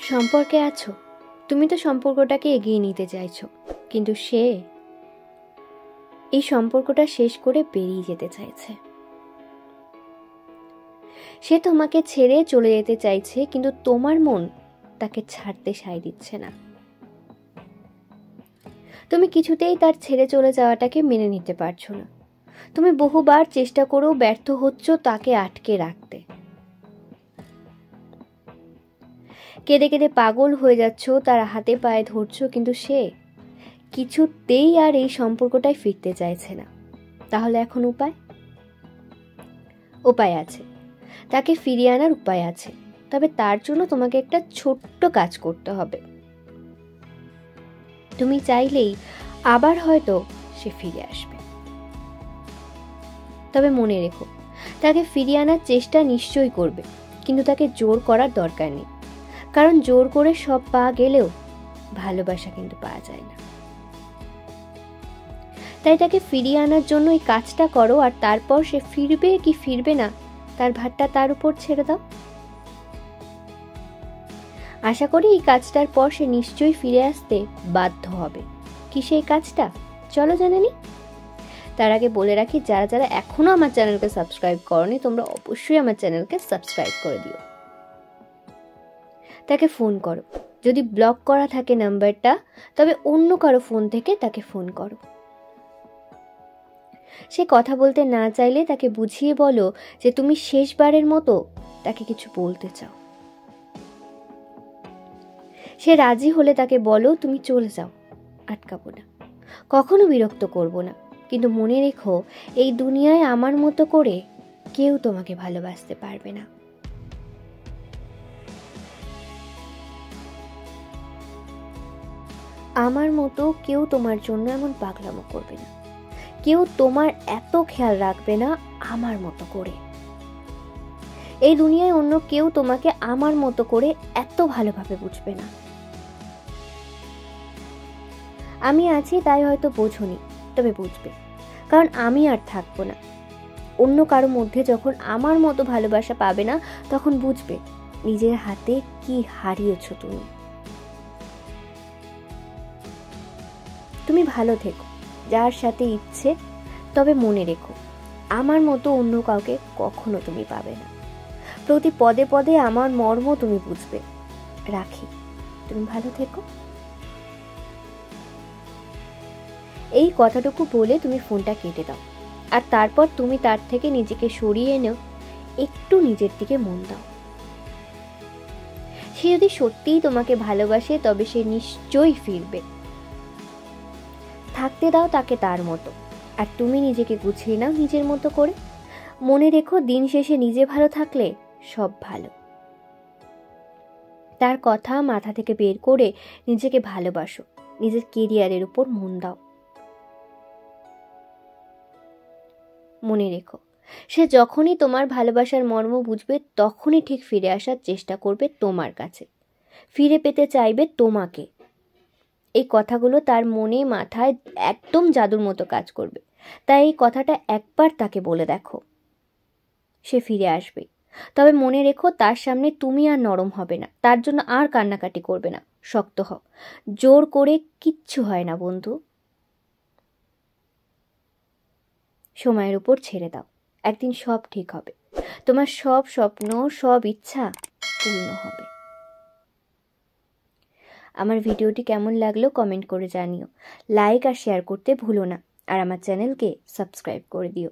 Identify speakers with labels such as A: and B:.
A: সম্পর্কে আছো, তুমি তো সম্পর্কটাকে এগিয়ে নিতে চাইছো, কিন্তু সে এই সম্পর্কটা শেষ করে বেরিয়ে যেতে চাইছে। সে তোমাকে ছেড়ে চলে যেতে চাইছে, কিন্তু তোমার মন তাকে ছাড়তে সায় দিচ্ছে না। তুমি কিছুতেই তার ছেড়ে চলে যাওয়াটাকে মেনে নিতে পারছো না। তুমি বহুবার চেষ্টা করেও ব্যর্থ হচ্ছ তাকে আটকে রাখতে। কেঁদে কেঁদে পাগল হয়ে যাচ্ছ, তার হাতে পায়ে ধরছো, কিন্তু সে কিছুতেই আর এই সম্পর্কটায় ফিরতে চাইছে না। তাহলে এখন উপায় আছে, তাকে ফিরিয়ে আনার উপায় আছে। তবে তার জন্য তোমাকে একটা ছোট্ট কাজ করতে হবে। তুমি চাইলেই আবার হয়তো সে ফিরে আসবে। তবে মনে রেখো, তাকে ফিরিয়ে আনার চেষ্টা নিশ্চয়ই করবে, কিন্তু তাকে জোর করার দরকার নেই। কারণ জোর করে সব পাওয়া গেলেও ভালোবাসা কিন্তু পাওয়া যায় না। তাই তাকে ফিরিয়ে আনার জন্য এই কাজটা করো, আর তারপর সে ফিরবে কি ফিরবে না তার ভারটা তার উপর ছেড়ে দাও। আশা করি এই কাজটার পর সে নিশ্চয়ই ফিরে আসতে বাধ্য হবে। কি সেই কাজটা, চলো জেনে নি। তার আগে বলে রাখি, যারা যারা এখনো আমার চ্যানেলকে সাবস্ক্রাইব করনি, তোমরা অবশ্যই আমার চ্যানেলকে সাবস্ক্রাইব করে দিও। তাকে ফোন করো, যদি ব্লক করা থাকে নাম্বারটা, তবে অন্য কারো ফোন থেকে তাকে ফোন করো। সে কথা বলতে না চাইলে তাকে বুঝিয়ে বলো যে তুমি শেষবারের মতো তাকে কিছু বলতে চাও। সে রাজি হলে তাকে বলো তুমি চলে যাও, আটকাবো না, কখনো বিরক্ত করব না, কিন্তু মনে রেখো এই দুনিয়ায় আমার মতো করে কেউ তোমাকে ভালোবাসতে পারবে না। আমার মতো কেউ তোমার জন্য এমন পাগলামো করবে না, কেউ তোমার এত খেয়াল রাখবে না আমার মতো করে। এই দুনিয়ায় অন্য কেউ তোমাকে আমার মতো করে এত ভালোভাবে বুঝবে না। আমি আছি তাই হয়তো বোঝোনি, তবে বুঝবে, কারণ আমি আর থাকবো না। অন্য কারো মধ্যে যখন আমার মতো ভালোবাসা পাবে না, তখন বুঝবে নিজের হাতে কি হারিয়েছো তুমি। তুমি ভালো থেকো যার সাথে ইচ্ছে, তবে মনে রেখো আমার মতো অন্য কাউকে কখনো তুমি পাবে না। প্রতি পদে পদে আমার মর্ম তুমি বুঝবে। রাখি, তুমি ভালো থেকো। এই কথাটুকু বলে তুমি ফোনটা কেটে দাও, আর তারপর তুমি তার থেকে নিজেকে সরিয়ে এনেও একটু নিজের দিকে মন দাও। সে যদি সত্যিই তোমাকে ভালোবাসে, তবে সে নিশ্চয়ই ফিরবে। থাকতে দাও তাকে তার মতো, আর তুমি নিজেকে গুছিয়ে নাও নিজের মতো করে। মনে রেখো, দিন শেষে নিজে ভালো থাকলে সব ভালো। তার কথা মাথা থেকে বের করে নিজেকে ভালোবাসো, নিজের কেরিয়ারের উপর মন দাও। মনে রেখো, সে যখনই তোমার ভালোবাসার মর্ম বুঝবে, তখনই ঠিক ফিরে আসার চেষ্টা করবে তোমার কাছে, ফিরে পেতে চাইবে তোমাকে। এই কথাগুলো তার মনে মাথায় একদম জাদুর মতো কাজ করবে। তাই এই কথাটা একবার তাকে বলে দেখো, সে ফিরে আসবে। তবে মনে রেখো, তার সামনে তুমি আর নরম হবে না, তার জন্য আর কান্নাকাটি করবে না, শক্ত হও। জোর করে কিচ্ছু হয় না বন্ধু। সময়ের উপর ছেড়ে দাও, একদিন সব ঠিক হবে। তোমার সব স্বপ্ন, সব ইচ্ছা পূর্ণ হবে। আমার ভিডিওটি কেমন লাগলো কমেন্ট করে জানিও। লাইক আর শেয়ার করতে ভুলো না, আর আমার চ্যানেলকে সাবস্ক্রাইব করে দিও।